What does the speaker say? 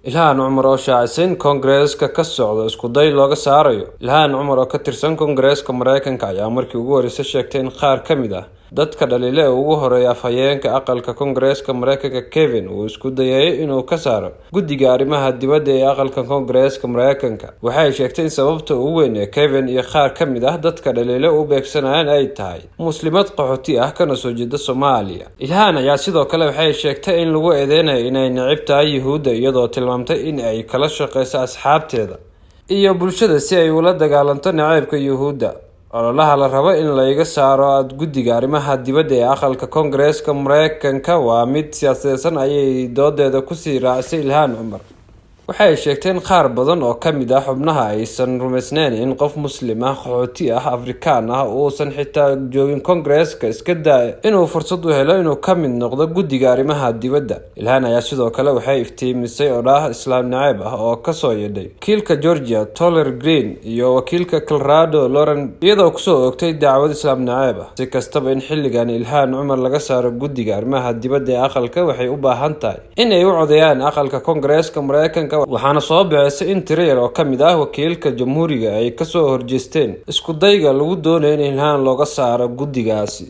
ilhaan cumar oo shaaciyay Koongareeska ka socda isku day looga saarayo. ilhaan cumar oo ka tirsan Koongareeska Mareykanka ayaa markii ugu horeysay sheegtay in qaar ka mid ah dadka dhaliilay ugu horeeya afhayeenka aqalka Koongareeska Mareykanka Kevin uu isku dayay inuu ka saaro guddiga arrimaha dibadda ee aqalka Koongareeska Mareykanka. waxay sheegtay in sababta ugu weyn ee Kevin iyo qaar ka mid ah dadka dhaliilay u beegsanayaan ay tahay muslimad qaxooti ah kana soo jeeda Soomaaliya. ilhaan ayaa sidoo kale waxay sheegtay in lagu eedeynayo inay necib tahay Yuhuudda iyadoo tilmaamtay in ay kala shaqeyso asxaabteeda iyo bulshada si ay ula dagaalanto nacaybka Yuhuudda. ololaha la rabo in laga saaro guddiga arrimaha dibadda ee aqalka Koongareeska Mareykanka waa mid siyaasadeedsan ayay doodeeda ku sii raacisay ilhaan cumar. waxay sheegtay in qaar badan oo ka mid ah xubnaha aysan rumaysnayn in qof muslim ah qaxooti ah Afrikaan ah uusan xitaa joogin Koongareeska iska daa inuu fursad u helo inuu ka mid noqdo guddiga arrimaha dibadda. ilhaan ayaa sidoo kale waxay iftiimisay odhaah islaam nacayb ah oo ka soo yeedhay wakiilka Georgia Toller Green iyo wakiilka Colorado Lauren iyadoo kusoo oogtay dacwad islaam nacayb ah. si kastaba in xilligan ilhaan cumar laga saaro guddiga arrimaha dibadda ee aqalka waxay u baahan tahay in ay u codeeyaan aqalka Koongareeska Mareykanka, waxaana soo baxay in tiro yar oo ka mid ah wakiilka jamhuuriga ay ka soo horjeesteen isku dayga lagu doonayo in ilhaan looga saaro guddigaasi.